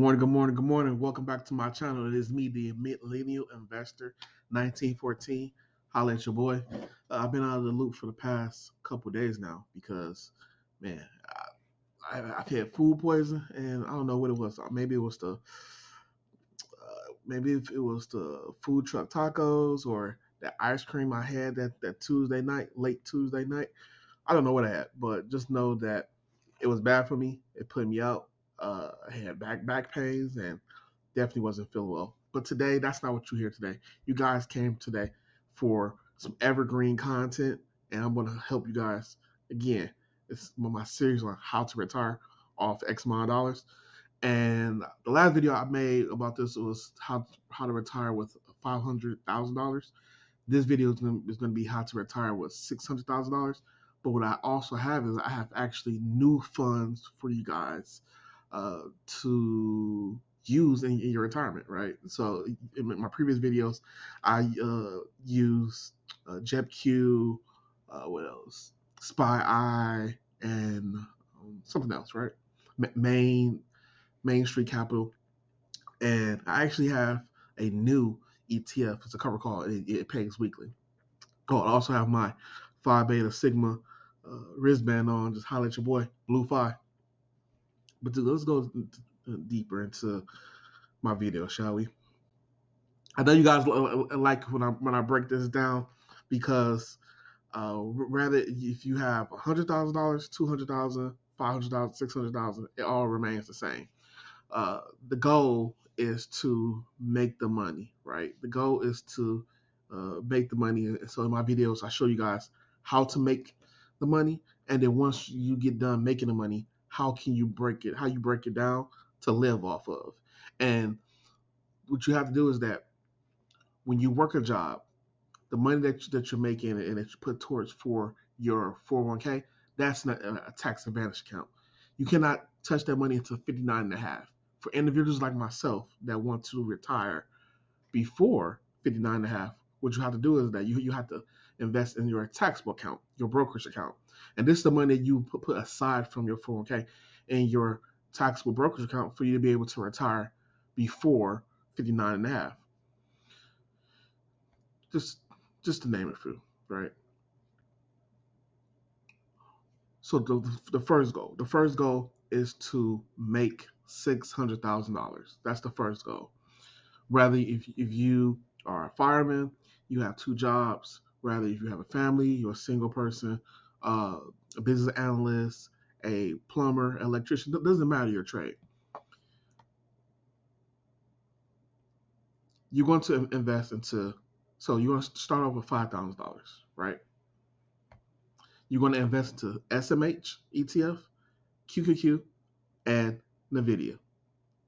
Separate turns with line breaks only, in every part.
Good morning, good morning. Welcome back to my channel. It is me, the Millennial Investor 1914. Holla at your boy. I've been out of the loop for the past couple of days now because, man, I've had food poison and I don't know what it was. Maybe if it was the food truck tacos or the ice cream I had that Tuesday night, late Tuesday night. I don't know what I had, but just know that it was bad for me. It put me out. I had back pains and definitely wasn't feeling well. But today, that's not what you hear today. You guys came today for some evergreen content, and I'm going to help you guys again. It's my series on how to retire off X amount of dollars. And the last video I made about this was how to retire with $500,000. This video is going to be how to retire with $600,000. But what I also have is I have actually new funds for you guys to use in your retirement, right? So in my previous videos, I used JetQ, what else? SPYI, and something else, right? Main Street Capital, and I actually have a new ETF. It's a cover call. It pays weekly. Oh, I also have my Phi Beta Sigma wristband on. Just holler at your boy, Blue Phi. But let's go deeper into my video, shall we? I know you guys like when I break this down because rather if you have $100,000, $200,000, $500,000, $600,000, it all remains the same. The goal is to make the money, right? The goal is to make the money. And so in my videos, I show you guys how to make the money, and then once you get done making the money, how you break it down to live off of. And what you have to do is that when you work a job, the money that you're making and that you put towards for your 401k, that's not a tax advantage account. You cannot touch that money until 59 and a half. For individuals like myself that want to retire before 59 and a half, what you have to do is that you have to invest in your taxable account, your brokerage account. And this is the money that you put aside from your 401k in your taxable brokerage account for you to be able to retire before 59 and a half. Just to name a few, right? So the first goal is to make $600,000. That's the first goal. Rather, if you are a fireman, you have two jobs. Rather, if you have a family, you're a single person, a business analyst, a plumber, electrician. It doesn't matter your trade. You're going to invest into. So you're going to start off with $5,000, right? You're going to invest into SMH ETF, QQQ, and NVIDIA.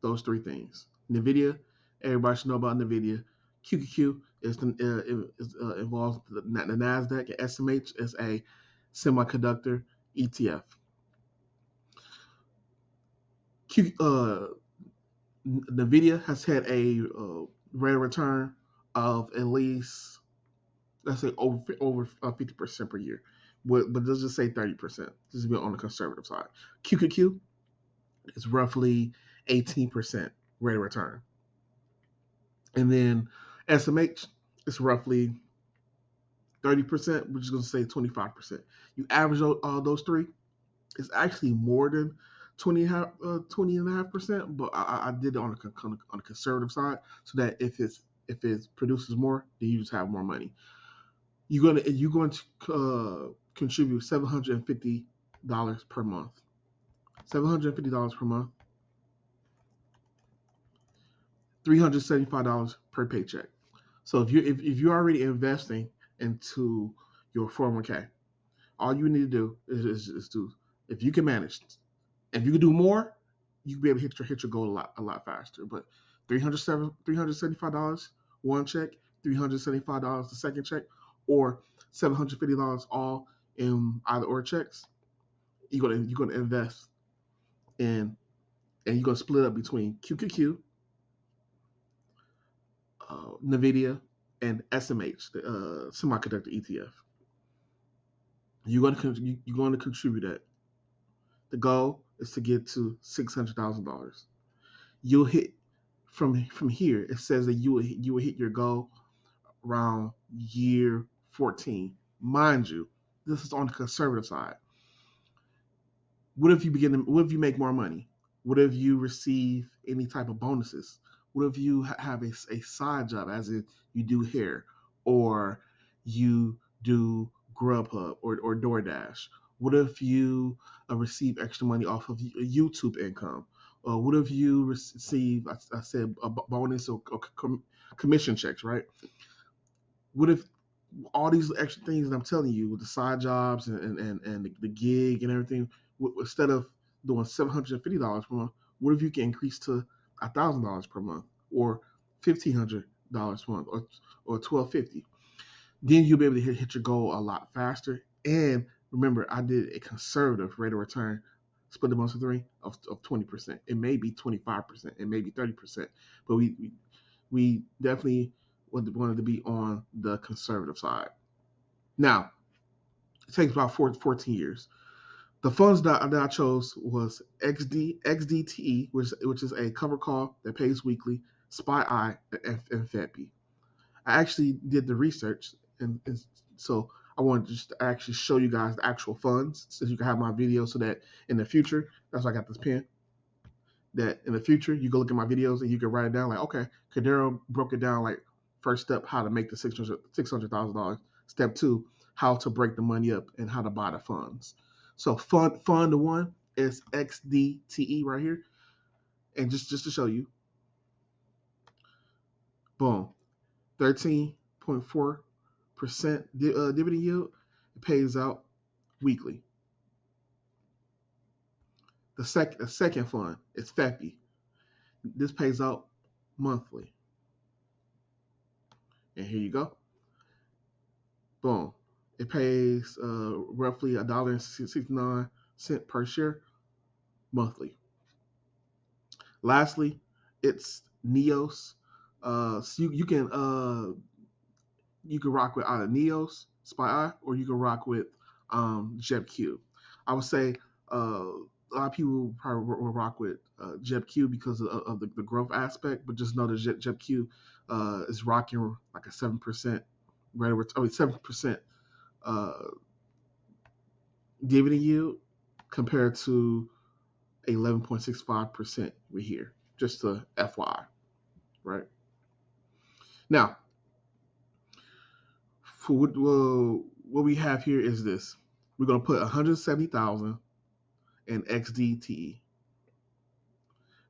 Those three things. NVIDIA, everybody should know about NVIDIA. QQQ involves the NASDAQ, and SMH is a semiconductor ETF. NVIDIA has had a rate of return of at least, let's say, over 50% per year. But let's just say 30%, just to be on the conservative side. QQQ is roughly 18% rate of return. And then SMH is roughly 30%, which is going to say 25%. You average all those three, it's actually more than 20.5%, but I did it on the conservative side so that if it produces more, then you just have more money. You're going to contribute $750 per month. $750 per month. $375 per paycheck. So if you're already investing into your 401k, all you need to do is to, if you can manage, if you can do more, you can be able to hit your goal a lot faster. But $375 one check, $375 the second check, or $750 all in either or checks. You're gonna invest in, and you're gonna split up between QQQ, NVIDIA, and SMH, the semiconductor ETF. You're going to contribute that. The goal is to get to $600,000. you'll hit from here. It says that you will hit your goal around year 14. Mind you, this is on the conservative side. What if you make more money? What if you receive any type of bonuses? What if you have a side job, as in you do hair, or you do Grubhub or DoorDash? What if you receive extra money off of YouTube income? What if you receive, I said, a bonus or commission checks, right? What if all these extra things that I'm telling you with the side jobs and the gig and everything, instead of doing $750 per month, what if you can increase to $1,000 per month or $1,500 per month or $1,250? Then you'll be able to hit your goal a lot faster. And remember, I did a conservative rate of return, split the months of three of 20%. It may be 25%, it may be 30%, but we definitely wanted to be on the conservative side. Now, it takes about 14 years. The funds that I chose was XDTE, which is a cover call that pays weekly, SPYI, and FEPI. I actually did the research, and so I wanted to just actually show you guys the actual funds so you can have my video so that in the future, that's why I got this pen, that in the future you go look at my videos and you can write it down like, okay, Cadero broke it down like first step, how to make the $600,000. Step two, how to break the money up and how to buy the funds. So fund one is XDTE right here. And just to show you, boom, 13.4% dividend yield. It pays out weekly. The second fund is FEPI. This pays out monthly. And here you go. Boom. It pays roughly $1.69 per share monthly. Lastly, it's Neos. So you can rock with either Neos, SPYI, or you can rock with JebQ. I would say a lot of people probably will rock with JebQ because of the growth aspect, but just know that JebQ is rocking like a 7% rate of return, 7% dividend yield compared to 11.65% right here. Just a FYI, right? Now, for what we have here is this. We're going to put 170,000 in XDTE.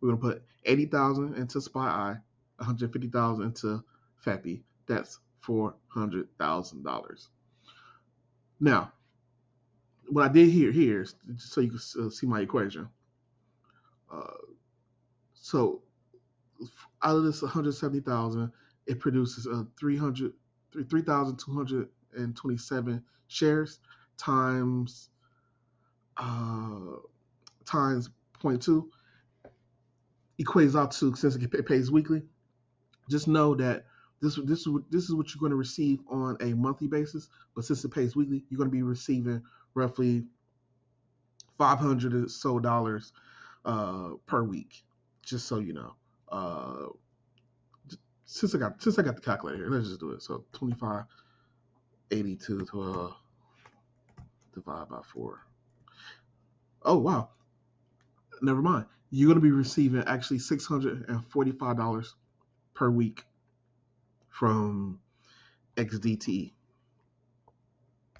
We're going to put 80,000 into SPYI, 150,000 into FEPI. That's $400,000. Now, what I did here is so you can see my equation. So out of this 170,000, it produces 3,227 shares times 0.2 equates out to, since it pays weekly. Just know that this is what you're going to receive on a monthly basis, but since it pays weekly, you're going to be receiving roughly $500 or so per week. Just so you know. Since I got the calculator here, let's just do it. So 2582 divided by 4. Oh wow. Never mind. You're going to be receiving actually $645 per week from XDTE.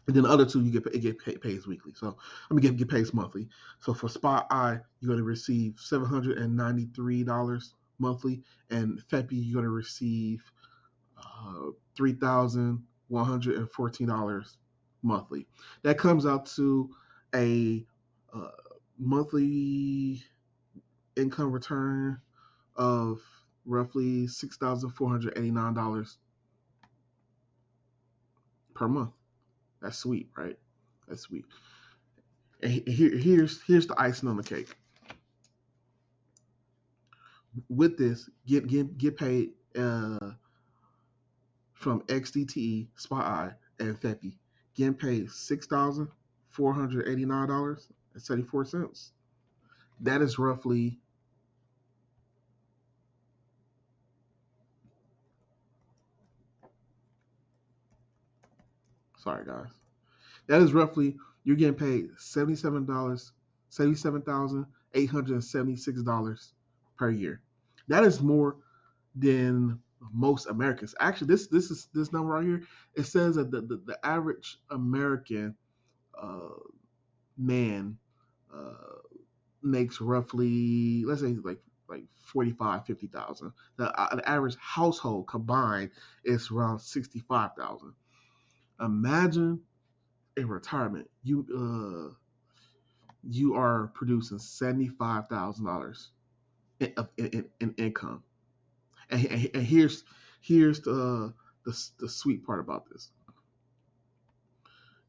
And then the other two, it get paid weekly. So get paid monthly. So for SPYI, you're going to receive $793 monthly, and FEPI you're going to receive $3,114 monthly. That comes out to a monthly income return of roughly $6,489 per month. That's sweet, right? That's sweet. And here's the icing on the cake. With this, get paid from XDTE, SPYI, and FEPI. Getting paid $6,489.74. That is roughly Sorry, guys. That is roughly you're getting paid $77,876 per year. That is more than most Americans. Actually, this number right here. It says that the average American uh, man uh, makes roughly, let's say, like 45, 50,000. The average household combined is around 65,000. Imagine in retirement, you are producing $75,000 in income. And here's the sweet part about this.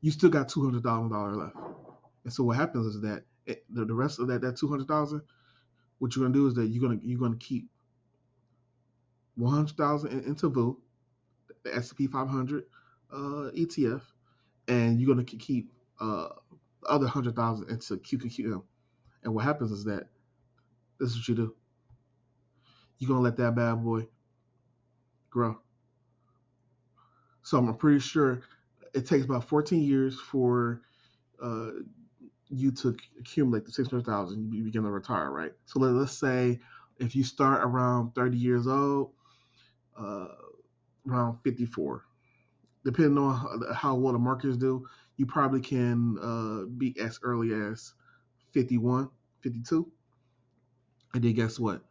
You still got $200,000 left. And so what happens is that the rest of that 200,000, what you're gonna do is that you're gonna keep 100,000 into VU, the S&P 500 ETF, and you're gonna keep the other 100,000 into QQQM. And what happens is that this is what you do. You're gonna let that bad boy grow. So I'm pretty sure it takes about 14 years for uh, you to accumulate the 600,000. You begin to retire, right? So let's say if you start around 30 years old, uh, around 54, depending on how well the markets do, you probably can be as early as 51, 52. And then guess what?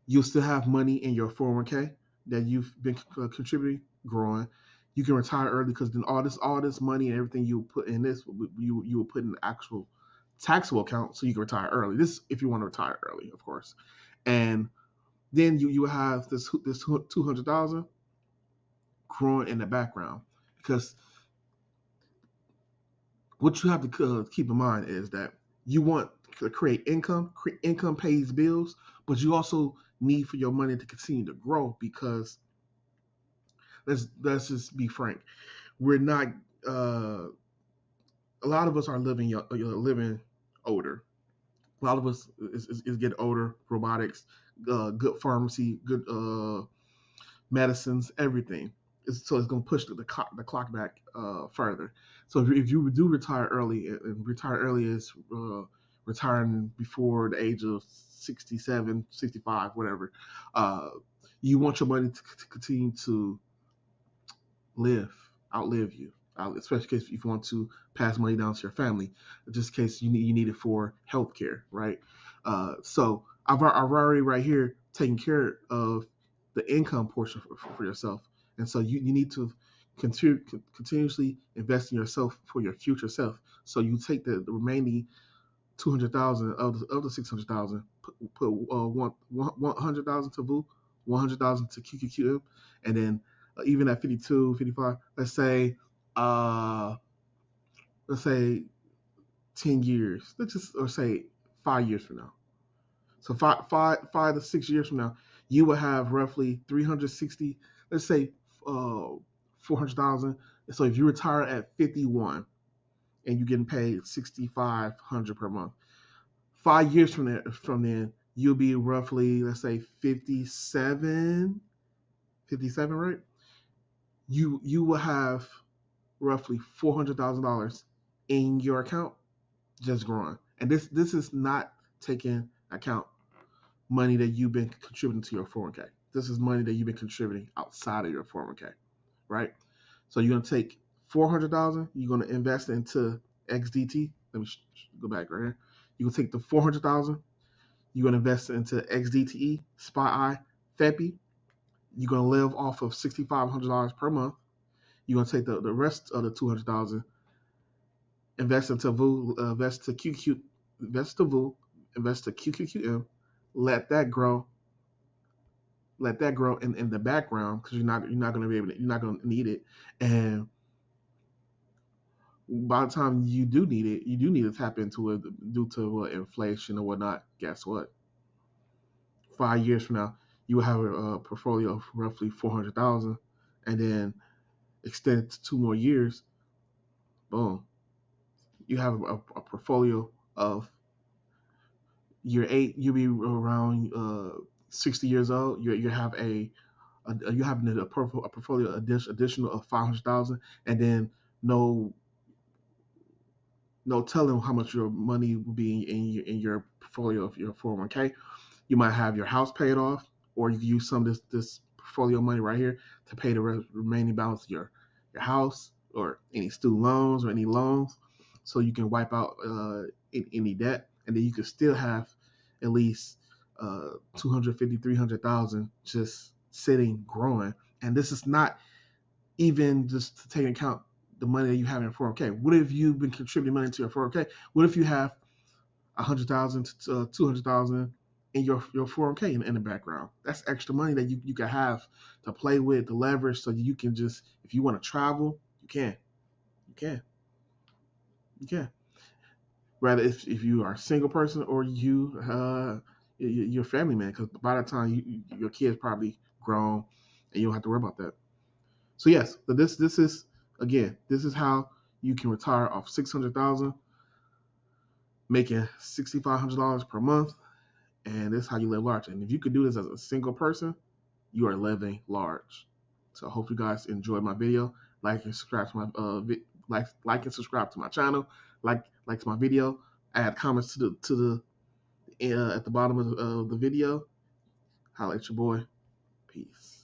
You'll still have money in your 401k that you've been contributing, growing. You can retire early because then all this money and everything you put in this, you will put in the actual taxable account so you can retire early. This if you want to retire early, of course. And then you will have this 200,000 growing in the background, because what you have to keep in mind is that you want to create income. Income pays bills, but you also need for your money to continue to grow, because let's just be frank, we're not. A lot of us are living older. A lot of us is getting older. Robotics, good pharmacy, good medicines, everything. So it's going to push the clock back further. So if you do retire early, and retire early is retiring before the age of 67, 65, whatever, uh, you want your money to continue to outlive you. Especially if you want to pass money down to your family, just in case you need it for healthcare, right? So I've already right here taken care of the income portion for yourself, and so you need to continuously invest in yourself for your future self. So you take the remaining 200,000 of the 600,000, put 100,000 to VU, 100,000 to QQQM, and then even at 52, 55, uh, let's say 10 years, or say 5 years from now. So 5 to 6 years from now, you will have roughly 360, let's say 400,000. So if you retire at 51 and you're getting paid 6,500 per month, 5 years from then, you'll be roughly, let's say 57, right? You will have roughly $400,000 in your account, just growing. And this is not taking account money that you've been contributing to your 401k. This is money that you've been contributing outside of your 401k, right? So you're gonna take 400,000, you're gonna invest into XDT. Let me go back right here. You're gonna take the 400,000, you're gonna invest into XDTE, SPYI, FEPI. You're gonna live off of $6,500 per month. You're gonna take the rest of the 200,000, invest into VU, invest to QQ, invest to VU, invest to QQQM, let that grow in the background, because you're not going to be able to, you're not going to need it. And by the time you do need it, you do need to tap into it due to inflation or whatnot. Guess what? 5 years from now, you will have a portfolio of roughly 400,000, and then extend it to 2 more years. Boom, you have a portfolio of year 8. You'll be around 60 years old. You have a portfolio additional of 500,000, and then no telling how much your money will be in your portfolio of your 401k. You might have your house paid off, or you can use some of this portfolio money right here to pay the remaining balance of your house, or any student loans or any loans, so you can wipe out any debt, and then you can still have at least 250, 300,000 just sitting growing. And this is not even just to take into account the money that you have in 401k. What if you've been contributing money to your 401k? What if you have 100,000 to 200,000 in your 401k in the background? That's extra money that you can have to play with, to leverage, so you can just, if you want to travel, you can. You can. Rather, if you are a single person, or you're a family man, because by the time your kids probably grown, and you don't have to worry about that. So yes, so this is, again, this is how you can retire off 600,000, making $6,500 per month, and this is how you live large. And if you could do this as a single person, you are living large. So I hope you guys enjoyed my video. Like and subscribe to my like and subscribe to my channel. Like to my video. Add comments to the at the bottom of the video. Holla at your boy. Peace.